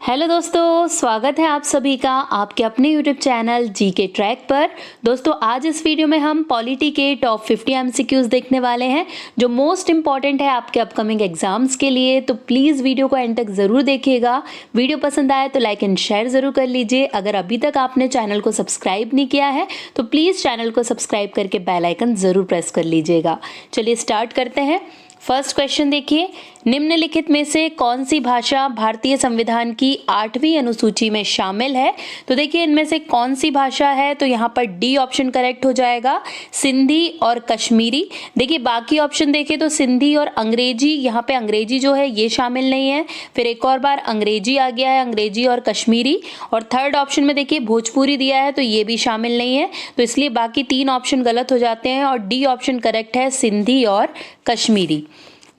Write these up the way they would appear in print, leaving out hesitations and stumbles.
Hello दोस्तों, स्वागत है आप सभी का आपके अपने यूट्यूब चैनल जीके ट्रैक पर। दोस्तों आज इस वीडियो में हम पॉलिटी के टॉप 50 एमसीक्यूज देखने वाले हैं जो मोस्ट इंपॉर्टेंट है आपके अपकमिंग एग्जाम्स के लिए। तो प्लीज़ वीडियो को एंड तक ज़रूर देखिएगा। वीडियो पसंद आए तो लाइक एंड शेयर ज़रूर कर लीजिए। अगर अभी तक आपने चैनल को सब्सक्राइब नहीं किया है तो प्लीज़ चैनल को सब्सक्राइब करके बेल आइकन ज़रूर प्रेस कर लीजिएगा। चलिए स्टार्ट करते हैं। फर्स्ट क्वेश्चन देखिए, निम्नलिखित में से कौन सी भाषा भारतीय संविधान की 8वीं अनुसूची में शामिल है? तो देखिए इनमें से कौन सी भाषा है, तो यहाँ पर डी ऑप्शन करेक्ट हो जाएगा, सिंधी और कश्मीरी। देखिए बाकी ऑप्शन देखें तो सिंधी और अंग्रेजी, यहाँ पे अंग्रेजी जो है ये शामिल नहीं है। फिर एक और बार अंग्रेजी आ गया है, अंग्रेजी और कश्मीरी। और थर्ड ऑप्शन में देखिए भोजपुरी दिया है तो ये भी शामिल नहीं है, तो इसलिए बाकी तीन ऑप्शन गलत हो जाते हैं और डी ऑप्शन करेक्ट है, सिंधी और कश्मीरी।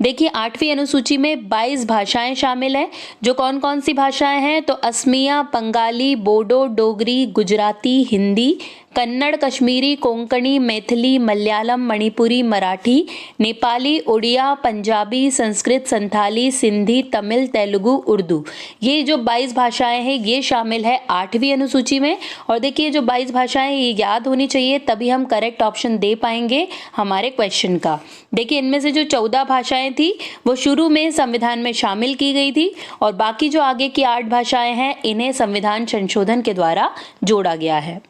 देखिए 8वीं अनुसूची में 22 भाषाएं शामिल हैं। जो कौन कौन सी भाषाएं हैं, तो असमिया, बंगाली, बोडो, डोगरी, गुजराती, हिंदी, कन्नड़, कश्मीरी, कोंकणी, मैथिली, मलयालम, मणिपुरी, मराठी, नेपाली, उड़िया, पंजाबी, संस्कृत, संथाली, सिंधी, तमिल, तेलुगु, उर्दू। ये जो 22 भाषाएं हैं ये शामिल है 8वीं अनुसूची में। और देखिए जो 22 भाषाएं ये याद होनी चाहिए, तभी हम करेक्ट ऑप्शन दे पाएंगे हमारे क्वेश्चन का। देखिए इनमें से जो 14 भाषाएं थी वो शुरू में संविधान में शामिल की गई थी और बाकी जो आगे की 8 भाषाएं हैं इन्हें संविधान संशोधन के द्वारा जोड़ा गया है।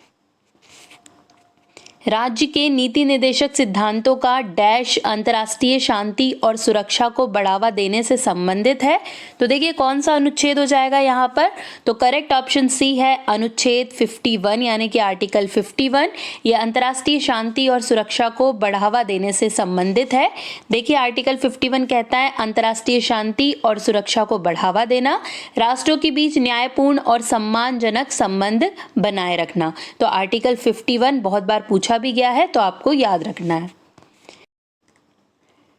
राज्य के नीति निर्देशक सिद्धांतों का डैश अंतर्राष्ट्रीय शांति और सुरक्षा को बढ़ावा देने से संबंधित है। तो देखिए कौन सा अनुच्छेद हो जाएगा यहाँ पर, तो करेक्ट ऑप्शन सी है अनुच्छेद 51 यानी कि आर्टिकल 51। यह अंतर्राष्ट्रीय शांति और सुरक्षा को बढ़ावा देने से संबंधित है। देखिए आर्टिकल 51 कहता है अंतर्राष्ट्रीय शांति और सुरक्षा को बढ़ावा देना, राष्ट्रों के बीच न्यायपूर्ण और सम्मानजनक संबंध बनाए रखना। तो आर्टिकल 51 बहुत बार पूछा भी गया है तो आपको याद रखना है।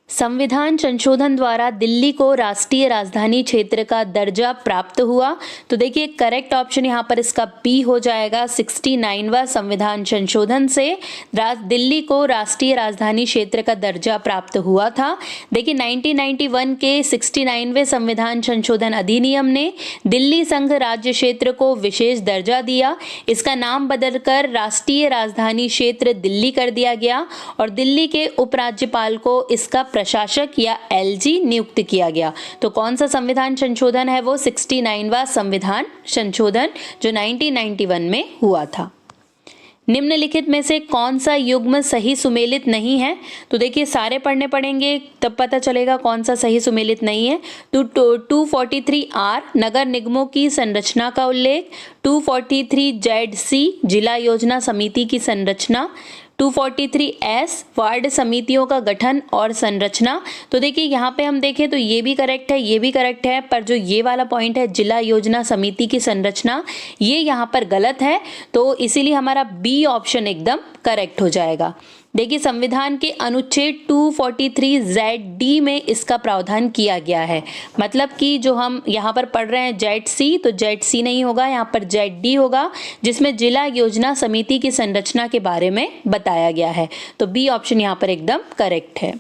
संविधान संशोधन द्वारा दिल्ली को राष्ट्रीय राजधानी क्षेत्र का दर्जा प्राप्त हुआ। तो देखिए करेक्ट ऑप्शन यहाँ पर इसका बी हो जाएगा। 69वां संविधान संशोधन से दिल्ली को राष्ट्रीय राजधानी क्षेत्र का दर्जा प्राप्त हुआ था। देखिए 1991 के 69वें संविधान संशोधन अधिनियम ने दिल्ली संघ राज्य क्षेत्र को विशेष दर्जा दिया। इसका नाम बदलकर राष्ट्रीय राजधानी क्षेत्र दिल्ली कर दिया गया और दिल्ली के उपराज्यपाल को इसका प्रशासक या एलजी नियुक्त किया गया। तो कौन सा संविधान संशोधन है, वो 69वां संविधान संशोधन जो 1991 में हुआ था। निम्नलिखित में से कौन सा युग्म सही सुमेलित नहीं है? तो देखिए सारे पढ़ने पड़ेंगे तब पता चलेगा कौन सा सही सुमेलित नहीं है। तो 243R नगर निगमों की संरचना का उल्लेख, 243ZC जिला योजना समिति की संरचना, 243S वार्ड समितियों का गठन और संरचना। तो देखिए यहाँ पे हम देखें तो ये भी करेक्ट है, ये भी करेक्ट है, पर जो ये वाला पॉइंट है जिला योजना समिति की संरचना, ये यहाँ पर गलत है। तो इसीलिए हमारा बी ऑप्शन एकदम करेक्ट हो जाएगा। देखिए संविधान के अनुच्छेद 243ZD में इसका प्रावधान किया गया है। मतलब कि जो हम यहाँ पर पढ़ रहे हैं ZC, तो ZC नहीं होगा, यहाँ पर ZD होगा, जिसमें जिला योजना समिति की संरचना के बारे में बताया गया है। तो बी ऑप्शन यहाँ पर एकदम करेक्ट है।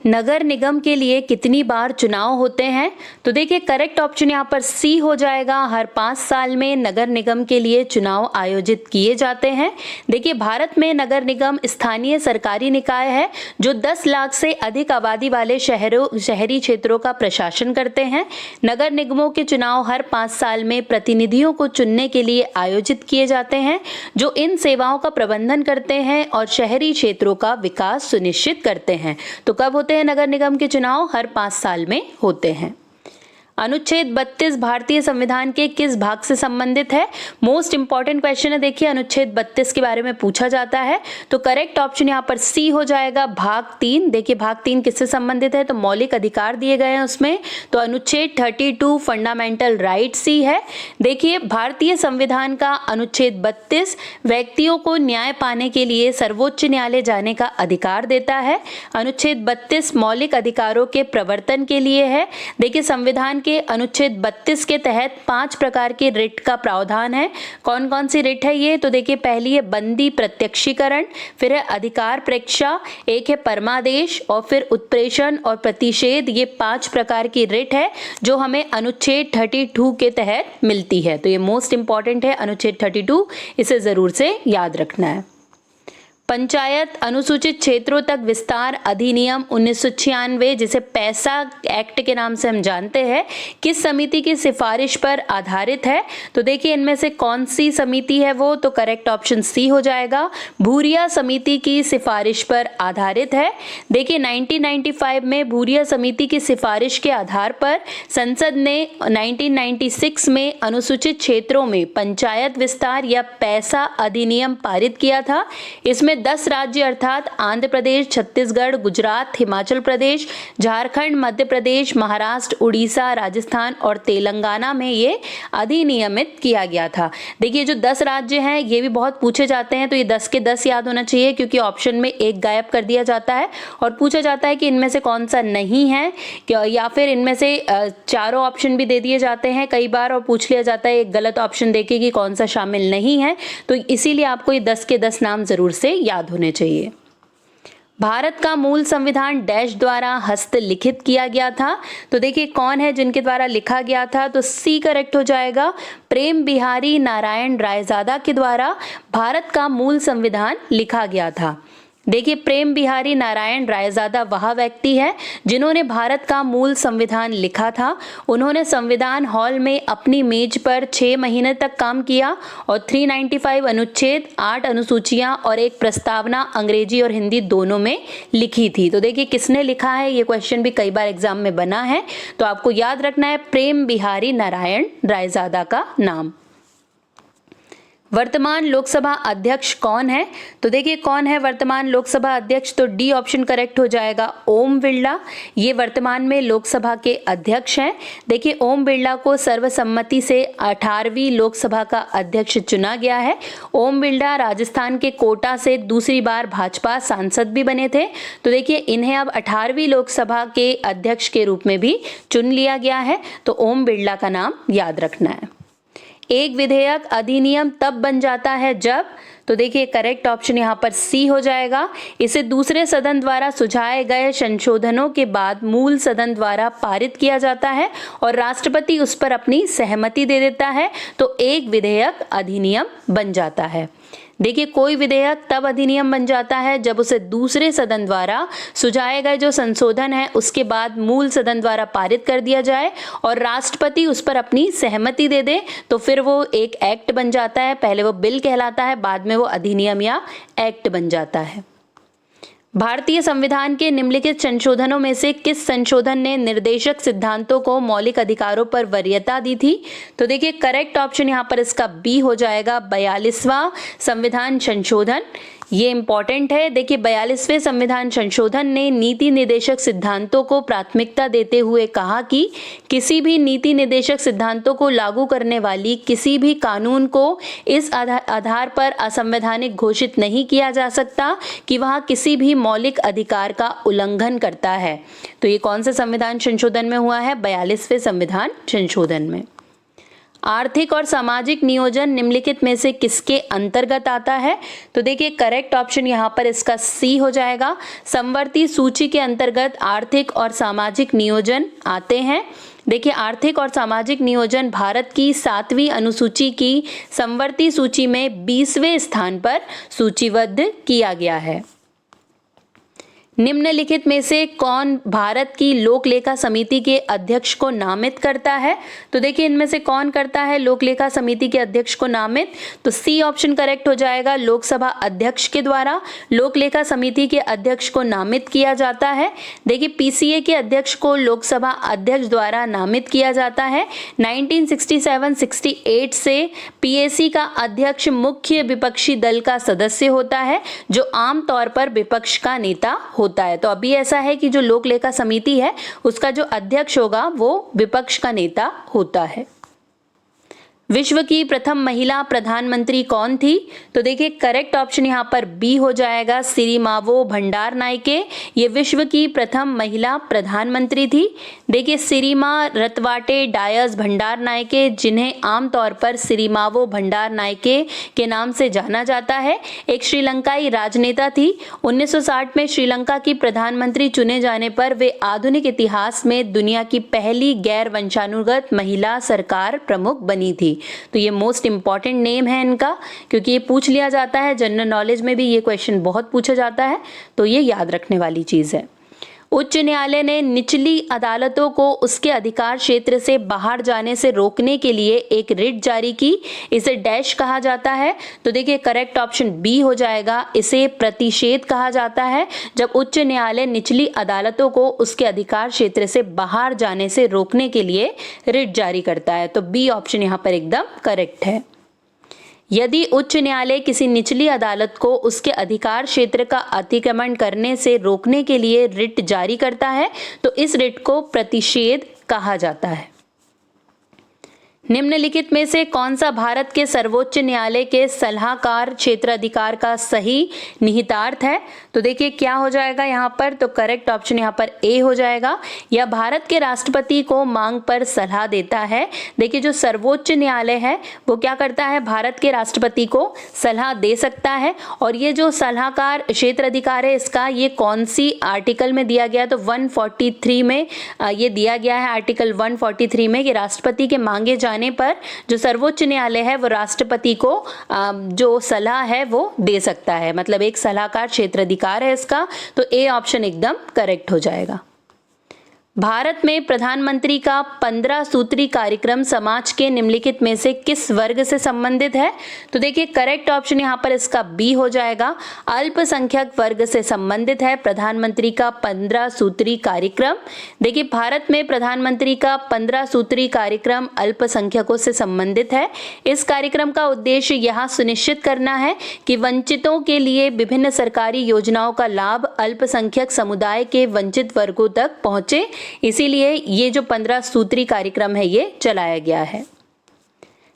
नगर निगम के लिए कितनी बार चुनाव होते हैं? तो देखिए करेक्ट ऑप्शन यहाँ पर सी हो जाएगा। हर 5 साल में नगर निगम के लिए चुनाव आयोजित किए जाते हैं। देखिए भारत में नगर निगम स्थानीय सरकारी निकाय है जो 10 लाख से अधिक आबादी वाले शहरी क्षेत्रों का प्रशासन करते हैं। नगर निगमों के चुनाव हर 5 साल में प्रतिनिधियों को चुनने के लिए आयोजित किए जाते हैं जो इन सेवाओं का प्रबंधन करते हैं और शहरी क्षेत्रों का विकास सुनिश्चित करते हैं। तो कब होते हैं नगर निगम के चुनाव? हर 5 साल में होते हैं। अनुच्छेद 32 भारतीय संविधान के किस भाग से संबंधित है? मोस्ट इंपॉर्टेंट क्वेश्चन है। देखिए अनुच्छेद 32 के बारे में पूछा जाता है तो करेक्ट ऑप्शन यहाँ पर सी हो जाएगा, भाग 3। देखिए भाग 3 किससे संबंधित है, तो मौलिक अधिकार दिए गए हैं उसमें, तो अनुच्छेद 32 फंडामेंटल राइट सी है। देखिए भारतीय संविधान का अनुच्छेद 32 व्यक्तियों को न्याय पाने के लिए सर्वोच्च न्यायालय जाने का अधिकार देता है। अनुच्छेद 32 मौलिक अधिकारों के प्रवर्तन के लिए है। देखिए संविधान के अनुच्छेद 32 के तहत 5 प्रकार के रिट का प्रावधान है। कौन कौन सी रिट है ये? तो देखिए, पहली है बंदी प्रत्यक्षीकरण, फिर है अधिकार प्रेक्षा, एक है परमादेश और फिर उत्प्रेषण और प्रतिषेध। ये 5 प्रकार की रिट है जो हमें अनुच्छेद 32 के तहत मिलती है। तो ये मोस्ट इंपॉर्टेंट है अनुच्छेद 32, इसे जरूर से याद रखना है। पंचायत अनुसूचित क्षेत्रों तक विस्तार अधिनियम 1996, जिसे पैसा एक्ट के नाम से हम जानते हैं, किस समिति की सिफारिश पर आधारित है? तो देखिए, इनमें से कौन सी समिति है वो? तो करेक्ट ऑप्शन सी हो जाएगा, भूरिया समिति की सिफारिश पर आधारित है। देखिए, 1995 में भूरिया समिति की सिफारिश के आधार पर संसद ने 1996 में अनुसूचित क्षेत्रों में पंचायत विस्तार या पैसा अधिनियम पारित किया था। इसमें 10 राज्य अर्थात आंध्र प्रदेश, छत्तीसगढ़, गुजरात, हिमाचल प्रदेश, झारखंड, मध्य प्रदेश, महाराष्ट्र, उड़ीसा, राजस्थान और तेलंगाना में ये अधिनियमित किया गया था। देखिए, जो 10 राज्य हैं ये भी बहुत पूछे जाते हैं, तो ये 10 के 10 याद होना चाहिए, क्योंकि ऑप्शन में एक गायब कर दिया जाता है और पूछा जाता है कि इनमें से कौन सा नहीं है, या फिर इनमें से चारों ऑप्शन भी दे दिए जाते हैं कई बार और पूछ लिया जाता है एक गलत ऑप्शन देके कि कौन सा शामिल नहीं है। तो इसीलिए आपको ये 10 के 10 नाम जरूर से याद होने चाहिए। भारत का मूल संविधान डैश द्वारा हस्तलिखित किया गया था। तो देखिए, कौन है जिनके द्वारा लिखा गया था? तो सी करेक्ट हो जाएगा, प्रेम बिहारी नारायण रायजादा के द्वारा भारत का मूल संविधान लिखा गया था। देखिए, प्रेम बिहारी नारायण रायजादा वह व्यक्ति है जिन्होंने भारत का मूल संविधान लिखा था। उन्होंने संविधान हॉल में अपनी मेज पर 6 महीने तक काम किया और 395 अनुच्छेद, 8 अनुसूचियां और एक प्रस्तावना अंग्रेजी और हिंदी दोनों में लिखी थी। तो देखिए, किसने लिखा है, ये क्वेश्चन भी कई बार एग्जाम में बना है, तो आपको याद रखना है प्रेम बिहारी नारायण रायजादा का नाम। वर्तमान लोकसभा अध्यक्ष कौन है? तो देखिए, कौन है वर्तमान लोकसभा अध्यक्ष? तो डी ऑप्शन करेक्ट हो जाएगा, ओम बिरला। ये वर्तमान में लोकसभा के अध्यक्ष हैं। देखिए, ओम बिरला को सर्वसम्मति से 18वीं लोकसभा का अध्यक्ष चुना गया है। ओम बिरला राजस्थान के कोटा से दूसरी बार भाजपा सांसद भी बने थे। तो देखिए, इन्हें अब 18वीं लोकसभा के अध्यक्ष के रूप में भी चुन लिया गया है। तो ओम बिरला का नाम याद रखना है। एक विधेयक अधिनियम तब बन जाता है जब, तो देखिए करेक्ट ऑप्शन यहाँ पर सी हो जाएगा, इसे दूसरे सदन द्वारा सुझाए गए संशोधनों के बाद मूल सदन द्वारा पारित किया जाता है और राष्ट्रपति उस पर अपनी सहमति दे देता है, तो एक विधेयक अधिनियम बन जाता है। देखिए, कोई विधेयक तब अधिनियम बन जाता है जब उसे दूसरे सदन द्वारा सुझाए गए जो संशोधन है उसके बाद मूल सदन द्वारा पारित कर दिया जाए और राष्ट्रपति उस पर अपनी सहमति दे दे, तो फिर वो एक एक्ट बन जाता है। पहले वो बिल कहलाता है, बाद में वो अधिनियम या एक्ट बन जाता है। भारतीय संविधान के निम्नलिखित संशोधनों में से किस संशोधन ने निर्देशक सिद्धांतों को मौलिक अधिकारों पर वरीयता दी थी? तो देखिए, करेक्ट ऑप्शन यहाँ पर इसका बी हो जाएगा, 42वां संविधान संशोधन। ये इंपॉर्टेंट है। देखिए, 42वें संविधान संशोधन ने नीति निर्देशक सिद्धांतों को प्राथमिकता देते हुए कहा कि किसी भी नीति निर्देशक सिद्धांतों को लागू करने वाली किसी भी कानून को इस आधार पर असंवैधानिक घोषित नहीं किया जा सकता कि वह किसी भी मौलिक अधिकार का उल्लंघन करता है। तो ये कौन से संविधान संशोधन में हुआ है? 42वें संविधान संशोधन में। आर्थिक और सामाजिक नियोजन निम्नलिखित में से किसके अंतर्गत आता है? तो देखिए, करेक्ट ऑप्शन यहाँ पर इसका सी हो जाएगा, समवर्ती सूची के अंतर्गत आर्थिक और सामाजिक नियोजन आते हैं। देखिए, आर्थिक और सामाजिक नियोजन भारत की 7वीं अनुसूची की समवर्ती सूची में 20वें स्थान पर सूचीबद्ध किया गया है। निम्नलिखित में से कौन भारत की लोक लेखा समिति के अध्यक्ष को नामित करता है? तो देखिए, इनमें से कौन करता है लोक लेखा समिति के अध्यक्ष को नामित? तो सी ऑप्शन करेक्ट हो जाएगा, लोकसभा अध्यक्ष के द्वारा लोक लेखा समिति के अध्यक्ष को नामित किया जाता है। देखिए, पीसीए के अध्यक्ष को लोकसभा अध्यक्ष द्वारा नामित किया जाता है। 1967-68 से पीएसी का अध्यक्ष मुख्य विपक्षी दल का सदस्य होता है जो आमतौर पर विपक्ष का नेता होता है। तो अभी ऐसा है कि जो लोक लेखा समिति है उसका जो अध्यक्ष होगा वो विपक्ष का नेता होता है। विश्व की प्रथम महिला प्रधानमंत्री कौन थी? तो देखिए करेक्ट ऑप्शन यहाँ पर बी हो जाएगा, सिरिमावो भंडारनायके। ये विश्व की प्रथम महिला प्रधानमंत्री थी। देखिए सिरिमा रतवाटे डायस भंडारनायके, जिन्हें आमतौर पर सिरिमावो भंडारनायके के नाम से जाना जाता है, एक श्रीलंकाई राजनेता थी। 1960 में श्रीलंका की प्रधानमंत्री चुने जाने पर वे आधुनिक इतिहास में दुनिया की पहली गैर वंशानुगत महिला सरकार प्रमुख बनी थी। तो ये मोस्ट इंपॉर्टेंट नेम है इनका, क्योंकि ये पूछ लिया जाता है, जनरल नॉलेज में भी ये क्वेश्चन बहुत पूछा जाता है, तो ये याद रखने वाली चीज है। उच्च न्यायालय ने निचली अदालतों को उसके अधिकार क्षेत्र से बाहर जाने से रोकने के लिए एक रिट जारी की। इसे डैश कहा जाता है। तो देखिए करेक्ट ऑप्शन बी हो जाएगा, इसे प्रतिषेध कहा जाता है जब उच्च न्यायालय निचली अदालतों को उसके अधिकार क्षेत्र से बाहर जाने से रोकने के लिए रिट जारी करता है। तो बी ऑप्शन यहाँ पर एकदम करेक्ट है। यदि उच्च न्यायालय किसी निचली अदालत को उसके अधिकार क्षेत्र का अतिक्रमण करने से रोकने के लिए रिट जारी करता है तो इस रिट को प्रतिषेध कहा जाता है। निम्नलिखित में से कौन सा भारत के सर्वोच्च न्यायालय के सलाहकार क्षेत्राधिकार का सही निहितार्थ है? तो देखिए क्या हो जाएगा यहाँ पर, तो करेक्ट ऑप्शन यहाँ पर ए हो जाएगा। यह भारत के राष्ट्रपति को मांग पर सलाह देता है। देखिए जो सर्वोच्च न्यायालय है वो क्या करता है, भारत के राष्ट्रपति को सलाह दे सकता है। और ये जो सलाहकार क्षेत्राधिकार है इसका ये कौन सी आर्टिकल में दिया गया, तो 143 में ये दिया गया है, आर्टिकल 143 में, कि राष्ट्रपति के मांगे जाने पर जो सर्वोच्च न्यायालय है वो राष्ट्रपति को जो सलाह है वो दे सकता है, मतलब एक सलाहकार क्षेत्राधिकार है इसका। तो ए ऑप्शन एकदम करेक्ट हो जाएगा। भारत में प्रधानमंत्री का 15 सूत्री कार्यक्रम समाज के निम्नलिखित में से किस वर्ग से संबंधित है? तो देखिए करेक्ट ऑप्शन यहाँ पर इसका बी हो जाएगा, अल्पसंख्यक वर्ग से संबंधित है प्रधानमंत्री का 15 सूत्री कार्यक्रम। देखिए भारत में प्रधानमंत्री का 15 सूत्री कार्यक्रम अल्पसंख्यकों से संबंधित है। इस कार्यक्रम का उद्देश्य यह सुनिश्चित करना है कि वंचितों के लिए विभिन्न सरकारी योजनाओं का लाभ अल्पसंख्यक समुदाय के वंचित वर्गों तक पहुंचे। इसीलिए ये जो 15 सूत्री कार्यक्रम है ये चलाया गया है।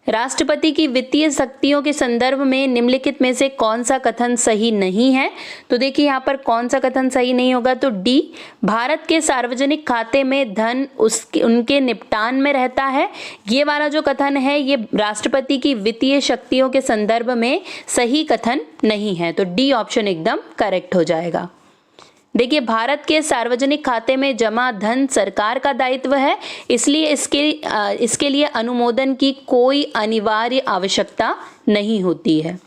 राष्ट्रपति की वित्तीय शक्तियों के संदर्भ में निम्नलिखित में से कौन सा कथन सही नहीं है? तो देखिए यहाँ पर कौन सा कथन सही नहीं होगा, तो डी, भारत के सार्वजनिक खाते में धन उनके निपटान में रहता है। ये वाला जो कथन है ये राष्ट्रपति की वित्तीय शक्तियों के संदर्भ में सही कथन नहीं है। तो डी ऑप्शन एकदम करेक्ट हो जाएगा। देखिए भारत के सार्वजनिक खाते में जमा धन सरकार का दायित्व है, इसलिए इसके लिए अनुमोदन की कोई अनिवार्य आवश्यकता नहीं होती है।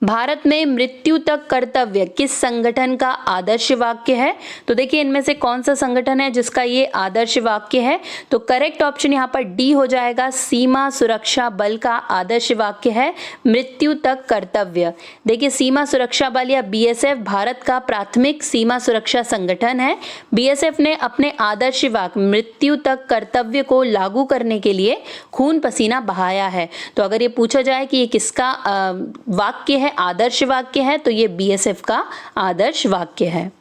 भारत में मृत्यु तक कर्तव्य किस संगठन का आदर्श वाक्य है? तो देखिए इनमें से कौन सा संगठन है जिसका ये आदर्श वाक्य है? तो करेक्ट ऑप्शन यहाँ पर डी हो जाएगा, सीमा सुरक्षा बल का आदर्श वाक्य है मृत्यु तक कर्तव्य। देखिए सीमा सुरक्षा बल या बीएसएफ भारत का प्राथमिक सीमा सुरक्षा संगठन है। बीएसएफ ने अपने आदर्श वाक्य मृत्यु तक कर्तव्य को लागू करने के लिए खून पसीना बहाया है। तो अगर ये पूछा जाए कि ये किसका वाक्य है, आदर्श वाक्य है, तो ये बीएसएफ का आदर्श वाक्य है।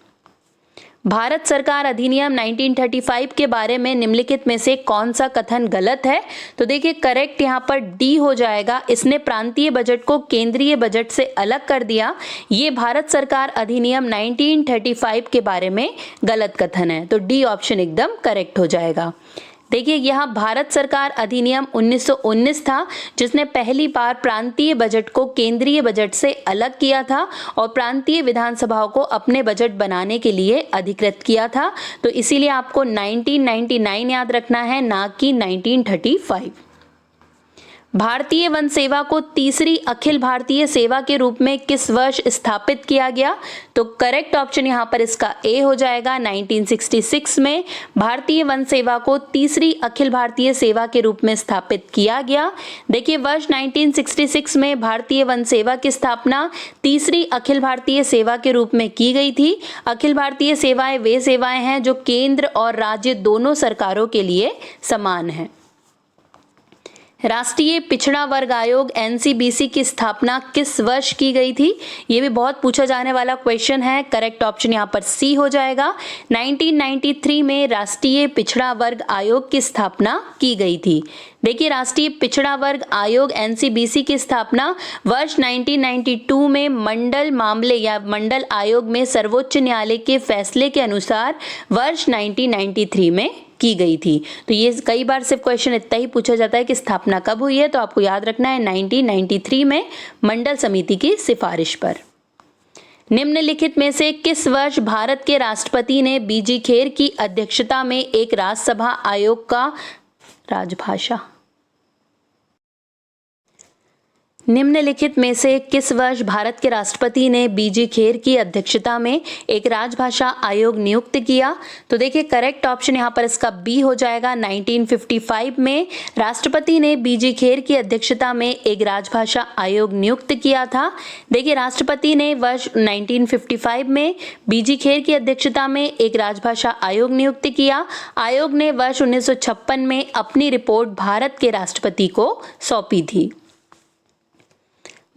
भारत सरकार अधिनियम 1935 के बारे में निम्नलिखित में से कौन सा कथन गलत है? तो देखिए करेक्ट यहाँ पर डी हो जाएगा, इसने प्रांतीय बजट को केंद्रीय बजट से अलग कर दिया। ये भारत सरकार अधिनियम 1935 के बारे में गलत कथन है। तो डी ऑप्शन एकदम करेक्ट हो जाएगा। देखिए यह भारत सरकार अधिनियम 1919 था जिसने पहली बार प्रांतीय बजट को केंद्रीय बजट से अलग किया था और प्रांतीय विधानसभाओं को अपने बजट बनाने के लिए अधिकृत किया था। तो इसीलिए आपको 1999 याद रखना है, ना कि 1935। भारतीय वन सेवा को तीसरी अखिल भारतीय सेवा के रूप में किस वर्ष स्थापित किया गया? तो करेक्ट ऑप्शन यहाँ पर इसका ए हो जाएगा, 1966 में भारतीय वन सेवा को तीसरी अखिल भारतीय सेवा के रूप में स्थापित किया गया। देखिए वर्ष 1966 में भारतीय वन सेवा की स्थापना तीसरी अखिल भारतीय सेवा के रूप में की गई थी। अखिल भारतीय सेवाएं वे सेवाएं हैं जो केंद्र और राज्य दोनों सरकारों के लिए समान हैं। राष्ट्रीय पिछड़ा वर्ग आयोग एनसीबीसी की स्थापना किस वर्ष की गई थी? ये भी बहुत पूछा जाने वाला क्वेश्चन है। करेक्ट ऑप्शन यहाँ पर सी हो जाएगा। 1993 में राष्ट्रीय पिछड़ा वर्ग आयोग की स्थापना की गई थी। देखिए, राष्ट्रीय पिछड़ा वर्ग आयोग एनसीबीसी की स्थापना वर्ष 1992 में मंडल मामले या मंडल आयोग में सर्वोच्च न्यायालय के फैसले के अनुसार वर्ष 1993 में की गई थी। तो ये कई बार सिर्फ क्वेश्चन इतना ही पूछा जाता है कि स्थापना कब हुई है, तो आपको याद रखना है 1993 में मंडल समिति की सिफारिश पर। निम्नलिखित में से किस वर्ष भारत के राष्ट्रपति ने बीजी खेर की अध्यक्षता में एक राज्यसभा आयोग का राजभाषा निम्नलिखित में से किस वर्ष भारत के राष्ट्रपति ने बीजी खेर की अध्यक्षता में एक राजभाषा आयोग नियुक्त किया? तो देखिए, करेक्ट ऑप्शन यहाँ पर इसका बी हो जाएगा। 1955 में राष्ट्रपति ने बीजी खेर की अध्यक्षता में एक राजभाषा आयोग नियुक्त किया था। देखिए, राष्ट्रपति ने वर्ष 1955 में बीजी खेर की अध्यक्षता में एक राजभाषा आयोग नियुक्त किया। आयोग ने वर्ष 1956 में अपनी रिपोर्ट भारत के राष्ट्रपति को सौंपी थी।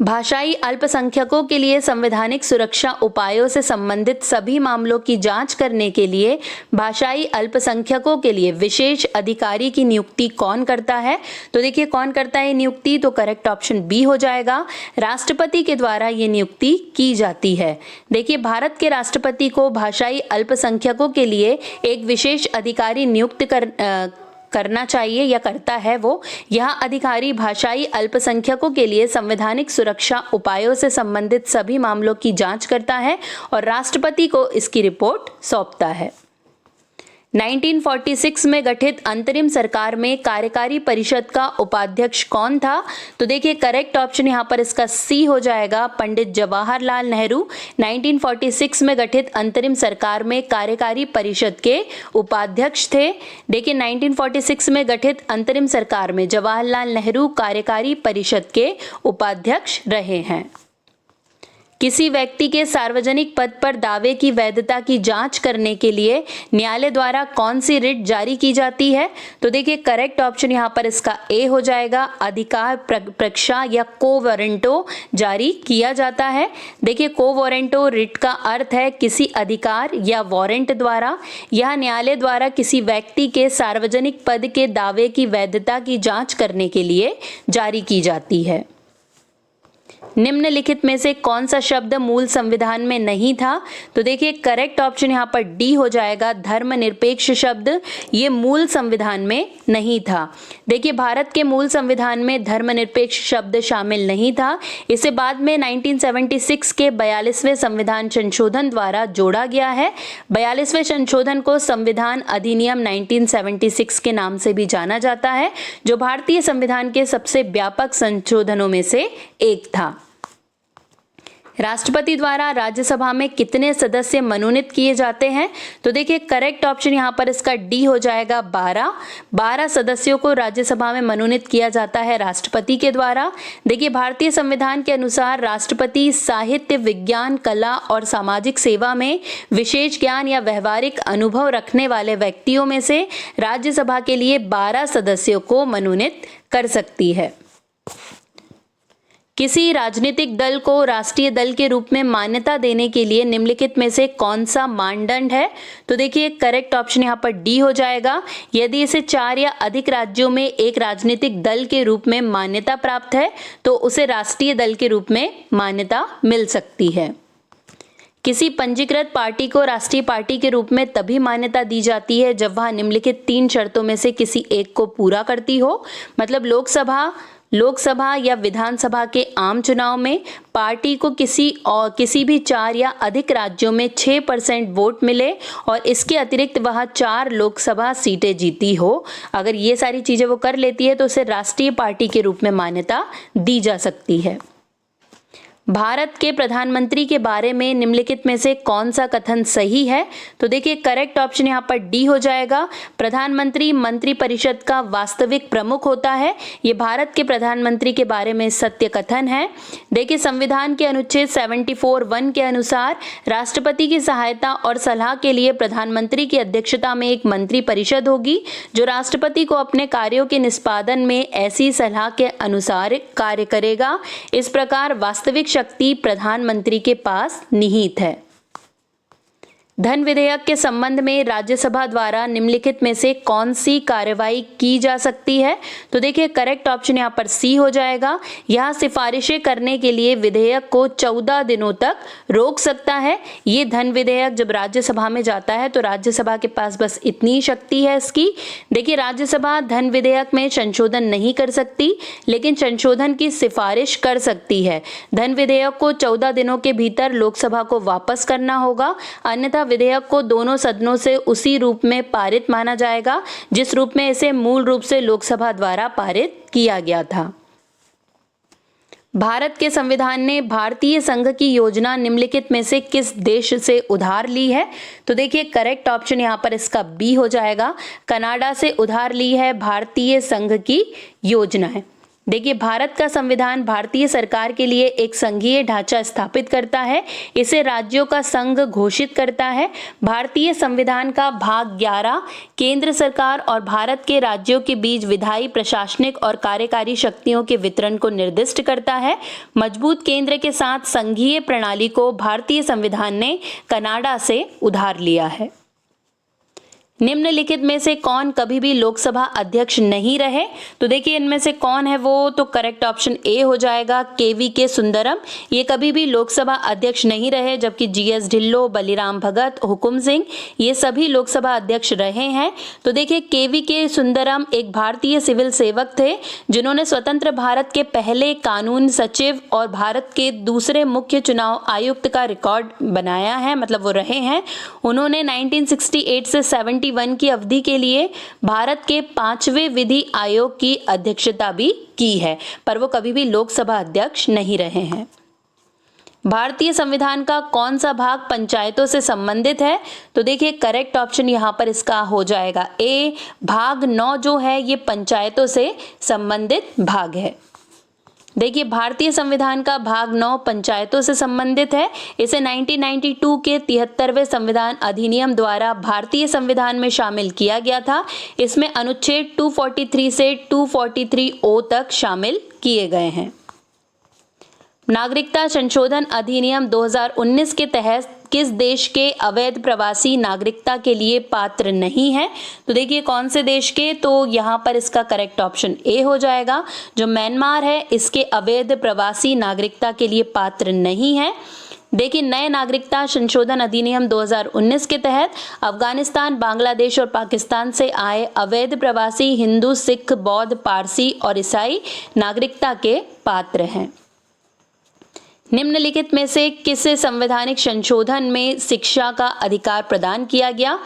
भाषाई अल्पसंख्यकों के लिए संवैधानिक सुरक्षा उपायों से संबंधित सभी मामलों की जांच करने के लिए भाषाई अल्पसंख्यकों के लिए विशेष अधिकारी की नियुक्ति कौन करता है? तो देखिए, कौन करता है नियुक्ति? तो करेक्ट ऑप्शन बी हो जाएगा। राष्ट्रपति के द्वारा ये नियुक्ति की जाती है। देखिए, भारत के राष्ट्रपति को भाषाई अल्पसंख्यकों के लिए एक विशेष अधिकारी नियुक्त करना चाहिए या करता है वो। यह अधिकारी भाषाई अल्पसंख्यकों के लिए संवैधानिक सुरक्षा उपायों से संबंधित सभी मामलों की जांच करता है और राष्ट्रपति को इसकी रिपोर्ट सौंपता है। 1946 में गठित अंतरिम सरकार में कार्यकारी परिषद का उपाध्यक्ष कौन था? तो देखिए, करेक्ट ऑप्शन यहाँ पर इसका सी हो जाएगा, पंडित जवाहरलाल नेहरू। 1946 में गठित अंतरिम सरकार में कार्यकारी परिषद के उपाध्यक्ष थे। देखिए, 1946 में गठित अंतरिम सरकार में जवाहरलाल नेहरू कार्यकारी परिषद के उपाध्यक्ष रहे हैं। किसी व्यक्ति के सार्वजनिक पद पर दावे की वैधता की जांच करने के लिए न्यायालय द्वारा कौन सी रिट जारी की जाती है? तो देखिए, करेक्ट ऑप्शन यहाँ पर इसका ए हो जाएगा, अधिकार प्रक्षा या को वारंटो जारी किया जाता है। देखिए, को वारंटो रिट का अर्थ है किसी अधिकार या वारंट द्वारा या न्यायालय द्वारा किसी व्यक्ति के सार्वजनिक पद के दावे की वैधता की जांच करने के लिए जारी की जाती है। निम्नलिखित में से कौन सा शब्द मूल संविधान में नहीं था? तो देखिए, करेक्ट ऑप्शन यहाँ पर डी हो जाएगा, धर्मनिरपेक्ष शब्द ये मूल संविधान में नहीं था। देखिए, भारत के मूल संविधान में धर्मनिरपेक्ष शब्द शामिल नहीं था। इसे बाद में 1976 के 42वें संविधान संशोधन द्वारा जोड़ा गया है। 42वें संशोधन को संविधान अधिनियम 1976 के नाम से भी जाना जाता है, जो भारतीय संविधान के सबसे व्यापक संशोधनों में से एक था। राष्ट्रपति द्वारा राज्यसभा में कितने सदस्य मनोनीत किए जाते हैं? तो देखिए, करेक्ट ऑप्शन यहाँ पर इसका डी हो जाएगा, 12 सदस्यों को राज्यसभा में मनोनीत किया जाता है राष्ट्रपति के द्वारा। देखिए, भारतीय संविधान के अनुसार राष्ट्रपति साहित्य, विज्ञान, कला और सामाजिक सेवा में विशेष ज्ञान या व्यवहारिक अनुभव रखने वाले व्यक्तियों में से राज्यसभा के लिए 12 सदस्यों को मनोनीत कर सकती है। किसी राजनीतिक दल को राष्ट्रीय दल के रूप में मान्यता देने के लिए निम्नलिखित में से कौन सा मानदंड है? तो देखिए, करेक्ट ऑप्शन यहाँ पर डी हो जाएगा, यदि इसे 4 या अधिक राज्यों में एक राजनीतिक दल के रूप में मान्यता प्राप्त है तो उसे राष्ट्रीय दल के रूप में मान्यता मिल सकती है। किसी पंजीकृत पार्टी को राष्ट्रीय पार्टी के रूप में तभी मान्यता दी जाती है जब वह निम्नलिखित 3 शर्तों में से किसी एक को पूरा करती हो। मतलब लोकसभा या विधानसभा के आम चुनाव में पार्टी को किसी भी 4 या अधिक राज्यों में 6% वोट मिले और इसके अतिरिक्त वह 4 लोकसभा सीटें जीती हो। अगर ये सारी चीजें वो कर लेती है तो उसे राष्ट्रीय पार्टी के रूप में मान्यता दी जा सकती है। भारत के प्रधानमंत्री के बारे में निम्नलिखित में से कौन सा कथन सही है? तो देखिए करेक्ट ऑप्शन यहाँ पर डी हो जाएगा। प्रधानमंत्री मंत्रिपरिषद का वास्तविक प्रमुख होता है। ये भारत के प्रधानमंत्री के बारे में सत्य कथन है। देखिए संविधान के अनुच्छेद 74(1) के अनुसार राष्ट्रपति की सहायता और सलाह के लिए प्रधानमंत्री की अध्यक्षता में एक मंत्रिपरिषद होगी जो राष्ट्रपति को अपने कार्यों के निष्पादन में ऐसी सलाह के अनुसार कार्य करेगा। इस प्रकार वास्तविक शक्ति प्रधानमंत्री के पास निहित है। धन विधेयक के संबंध में राज्यसभा द्वारा निम्नलिखित में से कौन सी कार्रवाई की जा सकती है? तो देखिए करेक्ट ऑप्शन यहाँ पर सी हो जाएगा। यह सिफारिशें करने के लिए विधेयक को 14 दिनों तक रोक सकता है। ये धन विधेयक जब राज्यसभा में जाता है तो राज्यसभा के पास बस इतनी शक्ति है इसकी। देखिए राज्यसभा धन विधेयक में संशोधन नहीं कर सकती लेकिन संशोधन की सिफारिश कर सकती है। धन विधेयक को 14 दिनों के भीतर लोकसभा को वापस करना होगा, अन्यथा विधेयक को दोनों सदनों से उसी रूप में पारित माना जाएगा जिस रूप में इसे मूल रूप से लोकसभा द्वारा पारित किया गया था। भारत के संविधान ने भारतीय संघ की योजना निम्नलिखित में से किस देश से उधार ली है? तो देखिए करेक्ट ऑप्शन यहाँ पर इसका बी हो जाएगा। कनाडा से उधार ली है भारतीय संघ की योजना है। देखिए भारत का संविधान भारतीय सरकार के लिए एक संघीय ढांचा स्थापित करता है, इसे राज्यों का संघ घोषित करता है। भारतीय संविधान का भाग 11 केंद्र सरकार और भारत के राज्यों के बीच विधायी, प्रशासनिक और कार्यकारी शक्तियों के वितरण को निर्दिष्ट करता है। मजबूत केंद्र के साथ संघीय प्रणाली को भारतीय संविधान ने कनाडा से उधार लिया है। निम्नलिखित में से कौन कभी भी लोकसभा अध्यक्ष नहीं रहे? तो देखिए इनमें से कौन है वो, तो करेक्ट ऑप्शन ए हो जाएगा, के सुंदरम। ये कभी भी लोकसभा अध्यक्ष नहीं रहे, जबकि जीएस ढिल्लो, बलिराम भगत, हुकुम सिंह ये सभी लोकसभा अध्यक्ष रहे हैं। तो देखिए के सुंदरम एक भारतीय सिविल सेवक थे जिन्होंने स्वतंत्र भारत के पहले कानून सचिव और भारत के दूसरे मुख्य चुनाव आयुक्त का रिकॉर्ड बनाया है, मतलब वो रहे हैं। उन्होंने 1968 से 71 की अवधि के लिए भारत के 5वें विधि आयोग की अध्यक्षता भी की है, पर वो कभी भी लोकसभा अध्यक्ष नहीं रहे हैं। भारतीय संविधान का कौन सा भाग पंचायतों से संबंधित है? तो देखिए करेक्ट ऑप्शन यहां पर इसका हो जाएगा ए। भाग 9 जो है ये पंचायतों से संबंधित भाग है। देखिए भारतीय संविधान का भाग 9 पंचायतों से संबंधित है। इसे 1992 के 73वें संविधान अधिनियम द्वारा भारतीय संविधान में शामिल किया गया था। इसमें अनुच्छेद 243 से 243(ओ) तक शामिल किए गए हैं। नागरिकता संशोधन अधिनियम 2019 के तहत किस देश के अवैध प्रवासी नागरिकता के लिए पात्र नहीं है? तो देखिए कौन से देश के, तो यहाँ पर इसका करेक्ट ऑप्शन ए हो जाएगा। जो म्यांमार है इसके अवैध प्रवासी नागरिकता के लिए पात्र नहीं है। देखिए नए नागरिकता संशोधन अधिनियम 2019 के तहत अफगानिस्तान, बांग्लादेश और पाकिस्तान से आए अवैध प्रवासी हिंदू, सिख, बौद्ध, पारसी और ईसाई नागरिकता के पात्र हैं। निम्नलिखित में से किस संवैधानिक संशोधन में शिक्षा का अधिकार प्रदान किया गया?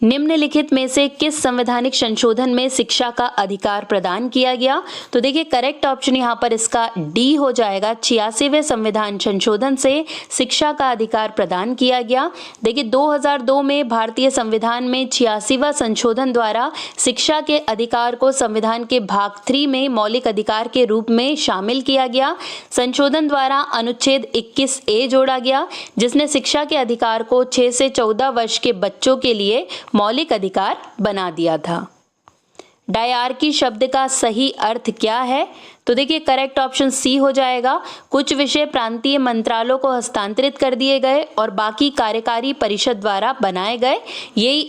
निम्नलिखित में से किस संवैधानिक संशोधन में शिक्षा का अधिकार प्रदान किया गया? तो देखिए करेक्ट ऑप्शन यहाँ पर इसका डी हो जाएगा। 86वें संविधान संशोधन से शिक्षा का अधिकार प्रदान किया गया। देखिए 2002 में भारतीय संविधान में 86वां संशोधन द्वारा शिक्षा के अधिकार को संविधान के भाग 3 में मौलिक अधिकार के रूप में शामिल किया गया। संशोधन द्वारा अनुच्छेद 21(a) जोड़ा गया जिसने शिक्षा के अधिकार को 6 से 14 वर्ष के बच्चों के लिए मौलिक अधिकार बना दिया था। डायआर्की शब्द का सही अर्थ क्या है? तो देखिए करेक्ट ऑप्शन सी हो जाएगा। कुछ विषय प्रांतीय मंत्रालयों को हस्तांतरित कर दिए गए और बाकी कार्यकारी परिषद द्वारा बनाए गए, यही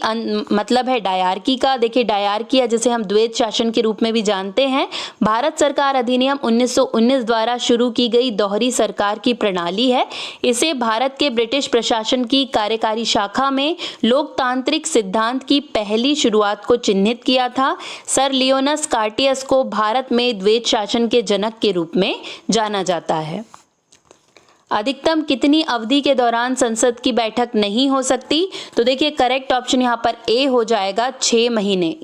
मतलब है डायआर्की का। देखिए डायआर्की जिसे हम द्वैध शासन के रूप में भी जानते हैं, भारत सरकार अधिनियम 1919 द्वारा शुरू की गई दोहरी सरकार की प्रणाली है। इसे भारत के ब्रिटिश प्रशासन की कार्यकारी शाखा में लोकतांत्रिक सिद्धांत की पहली शुरुआत को चिन्हित किया था। सर लियोनस कार्टियस को भारत में द्वैध शासन के जनक के रूप में जाना जाता है। अधिकतम कितनी अवधि के दौरान संसद की बैठक नहीं हो सकती? तो देखिए करेक्ट ऑप्शन यहाँ पर ए हो जाएगा, 6 महीने।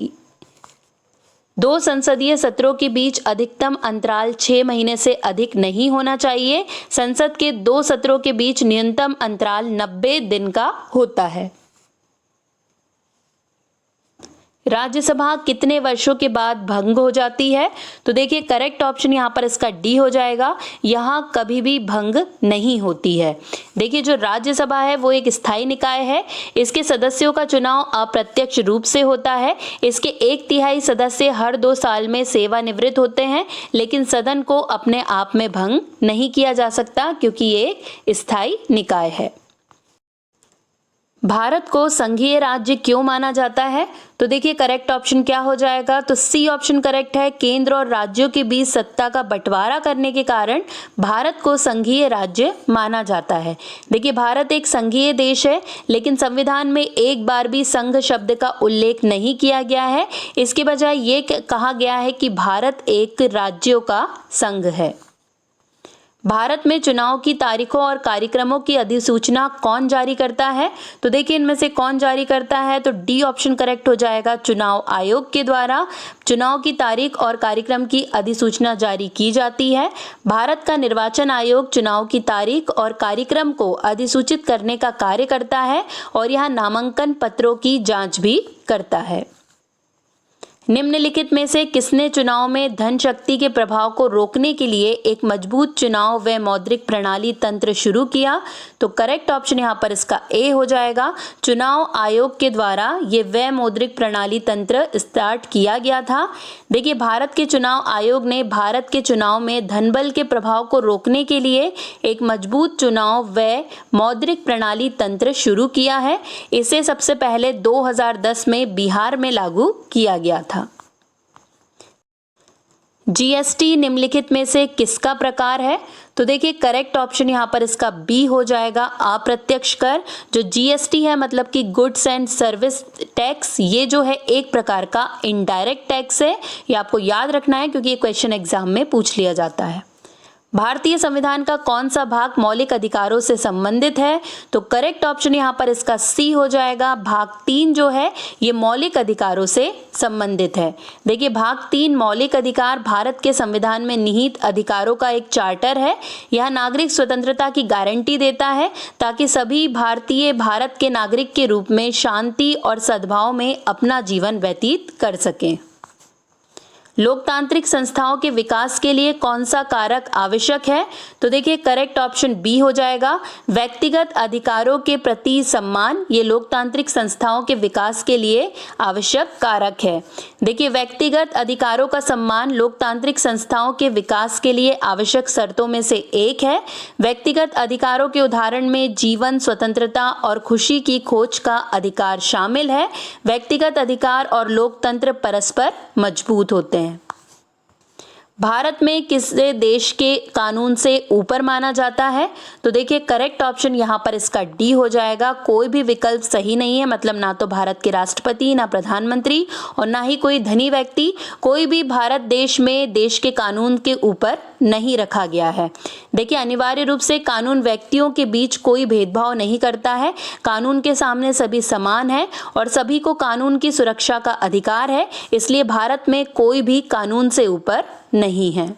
दो संसदीय सत्रों के बीच अधिकतम अंतराल 6 महीने से अधिक नहीं होना चाहिए। संसद के 2 सत्रों के बीच न्यूनतम अंतराल 90 दिन का होता है। राज्यसभा कितने वर्षों के बाद भंग हो जाती है? तो देखिए करेक्ट ऑप्शन यहाँ पर इसका डी हो जाएगा, यहाँ कभी भी भंग नहीं होती है। देखिए जो राज्यसभा है वो एक स्थायी निकाय है, इसके सदस्यों का चुनाव अप्रत्यक्ष रूप से होता है। इसके 1/3 सदस्य हर 2 साल में सेवानिवृत्त होते हैं, लेकिन सदन को अपने आप में भंग नहीं किया जा सकता क्योंकि ये स्थायी निकाय है। भारत को संघीय राज्य क्यों माना जाता है? तो देखिए करेक्ट ऑप्शन क्या हो जाएगा, तो सी ऑप्शन करेक्ट है। केंद्र और राज्यों के बीच सत्ता का बंटवारा करने के कारण भारत को संघीय राज्य माना जाता है। देखिए भारत एक संघीय देश है, लेकिन संविधान में एक बार भी संघ शब्द का उल्लेख नहीं किया गया है। इसके बजाय ये कहा गया है कि भारत एक राज्यों का संघ है। भारत में चुनाव की तारीखों और कार्यक्रमों की अधिसूचना कौन जारी करता है? तो देखिए इनमें से कौन जारी करता है, तो डी ऑप्शन करेक्ट हो जाएगा। चुनाव आयोग के द्वारा चुनाव की तारीख और कार्यक्रम की अधिसूचना जारी की जाती है। भारत का निर्वाचन आयोग चुनाव की तारीख और कार्यक्रम को अधिसूचित करने का कार्य करता है और यह नामांकन पत्रों की जांच भी करता है। निम्नलिखित में से किसने चुनाव में धन शक्ति के प्रभाव को रोकने के लिए एक मजबूत चुनाव व मौद्रिक प्रणाली तंत्र शुरू किया? तो करेक्ट ऑप्शन यहाँ पर इसका ए हो जाएगा। चुनाव आयोग के द्वारा ये व्यय मौद्रिक प्रणाली तंत्र स्टार्ट किया गया था। देखिए भारत के चुनाव आयोग ने भारत के चुनाव में धनबल के प्रभाव को रोकने के लिए एक मजबूत चुनाव व मौद्रिक प्रणाली तंत्र शुरू किया है। इसे सबसे पहले 2010 में बिहार में लागू किया गया था। जीएसटी निम्नलिखित में से किसका प्रकार है? तो देखिए करेक्ट ऑप्शन यहाँ पर इसका बी हो जाएगा, अप्रत्यक्ष कर। जो जीएसटी है मतलब कि गुड्स एंड सर्विस टैक्स, ये जो है एक प्रकार का इनडायरेक्ट टैक्स है। ये आपको याद रखना है क्योंकि ये क्वेश्चन एग्जाम में पूछ लिया जाता है। भारतीय संविधान का कौन सा भाग मौलिक अधिकारों से संबंधित है? तो करेक्ट ऑप्शन यहाँ पर इसका सी हो जाएगा। भाग 3 जो है ये मौलिक अधिकारों से संबंधित है। देखिए भाग 3 मौलिक अधिकार भारत के संविधान में निहित अधिकारों का एक चार्टर है। यह नागरिक स्वतंत्रता की गारंटी देता है ताकि सभी भारतीय भारत के नागरिक के रूप में शांति और सद्भाव में अपना जीवन व्यतीत कर सकें। लोकतांत्रिक संस्थाओं के विकास के लिए कौन सा कारक आवश्यक है? तो देखिए करेक्ट ऑप्शन बी हो जाएगा। व्यक्तिगत अधिकारों के प्रति सम्मान ये लोकतांत्रिक संस्थाओं के विकास के लिए आवश्यक कारक है। देखिए व्यक्तिगत अधिकारों का सम्मान लोकतांत्रिक संस्थाओं के विकास के लिए आवश्यक शर्तों में से एक है। व्यक्तिगत अधिकारों के उदाहरण में जीवन, स्वतंत्रता और खुशी की खोज का अधिकार शामिल है। व्यक्तिगत अधिकार और लोकतंत्र परस्पर मजबूत होते हैं। भारत में किसे देश के कानून से ऊपर माना जाता है? तो देखिए करेक्ट ऑप्शन यहाँ पर इसका डी हो जाएगा। कोई भी विकल्प सही नहीं है, मतलब ना तो भारत के राष्ट्रपति, ना प्रधानमंत्री और ना ही कोई धनी व्यक्ति। कोई भी भारत देश में देश के कानून के ऊपर नहीं रखा गया है। देखिए अनिवार्य रूप से कानून व्यक्तियों के बीच कोई भेदभाव नहीं करता है। कानून के सामने सभी समान हैं और सभी को कानून की सुरक्षा का अधिकार है। इसलिए भारत में कोई भी कानून से ऊपर नहीं है।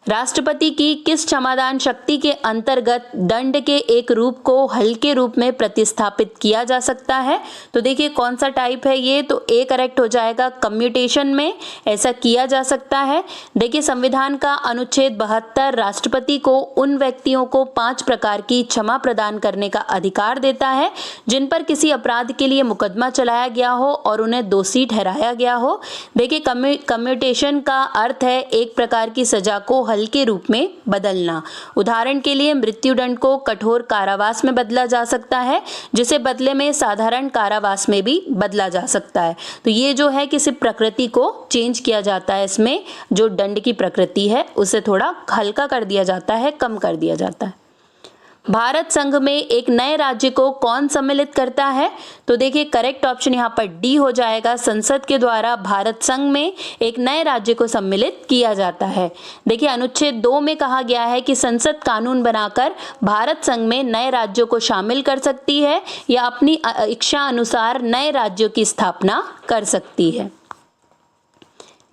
राष्ट्रपति की किस क्षमादान शक्ति के अंतर्गत दंड के एक रूप को हल्के रूप में प्रतिस्थापित किया जा सकता है? तो देखिए कौन सा टाइप है ये, तो ए करेक्ट हो जाएगा। कम्यूटेशन में ऐसा किया जा सकता है। देखिए संविधान का अनुच्छेद 72 राष्ट्रपति को उन व्यक्तियों को 5 प्रकार की क्षमा प्रदान करने का अधिकार देता है जिन पर किसी अपराध के लिए मुकदमा चलाया गया हो और उन्हें दोषी ठहराया गया हो। देखिए कम्यूटेशन का अर्थ है एक प्रकार की सजा को के रूप में बदलना। उदाहरण के लिए मृत्युदंड को कठोर कारावास में बदला जा सकता है, जिसे बदले में साधारण कारावास में भी बदला जा सकता है। तो ये जो है किसी प्रकृति को चेंज किया जाता है, इसमें जो दंड की प्रकृति है उसे थोड़ा हल्का कर दिया जाता है, कम कर दिया जाता है। भारत संघ में एक नए राज्य को कौन सम्मिलित करता है? तो देखिए करेक्ट ऑप्शन यहाँ पर डी हो जाएगा। संसद के द्वारा भारत संघ में एक नए राज्य को सम्मिलित किया जाता है। देखिए अनुच्छेद 2 में कहा गया है कि संसद कानून बनाकर भारत संघ में नए राज्यों को शामिल कर सकती है या अपनी इच्छा अनुसार नए राज्यों की स्थापना कर सकती है।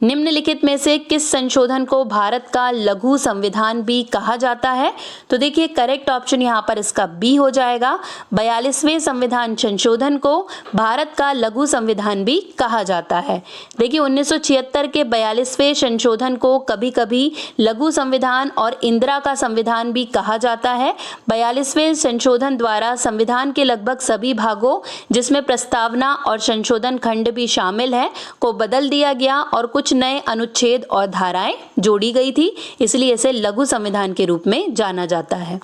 निम्नलिखित में से किस संशोधन को भारत का लघु संविधान भी कहा जाता है? तो देखिए करेक्ट ऑप्शन यहाँ पर इसका बी हो जाएगा। 42वें संविधान संशोधन को भारत का लघु संविधान भी कहा जाता है। देखिए 1976 के 42वें संशोधन को कभी कभी लघु संविधान और इंदिरा का संविधान भी कहा जाता है। 42वें संशोधन द्वारा संविधान के लगभग सभी भागों, जिसमें प्रस्तावना और संशोधन खंड भी शामिल है, को बदल दिया गया और कुछ नए अनुच्छेद और धाराएं जोड़ी गई थी, इसलिए इसे लघु संविधान के रूप में जाना जाता है।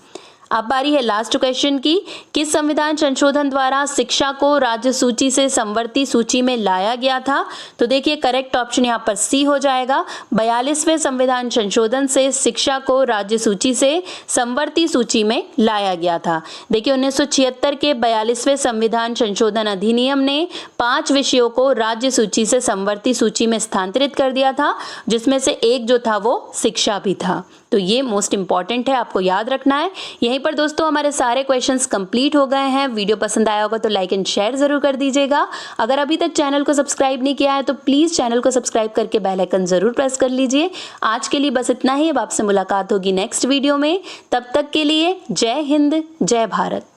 अब बारी है लास्ट क्वेश्चन की। किस संविधान संशोधन द्वारा शिक्षा को राज्य सूची से समवर्ती सूची में लाया गया था? तो देखिए करेक्ट ऑप्शन यहाँ पर सी हो जाएगा। 42वें संविधान संशोधन से शिक्षा को राज्य सूची से समवर्ती सूची में लाया गया था। देखिए 1976 के 42वें संविधान संशोधन अधिनियम ने 5 विषयों को राज्य सूची से समवर्ती सूची में स्थानांतरित कर दिया था, जिसमें से एक जो था वो शिक्षा भी था। तो ये मोस्ट इंपॉर्टेंट है, आपको याद रखना है। यहीं पर दोस्तों हमारे सारे क्वेश्चंस कंप्लीट हो गए हैं। वीडियो पसंद आया होगा तो लाइक एंड शेयर जरूर कर दीजिएगा। अगर अभी तक चैनल को सब्सक्राइब नहीं किया है तो प्लीज़ चैनल को सब्सक्राइब करके बेल आइकन जरूर प्रेस कर लीजिए। आज के लिए बस इतना ही। अब आपसे मुलाकात होगी नेक्स्ट वीडियो में। तब तक के लिए जय हिंद, जय भारत।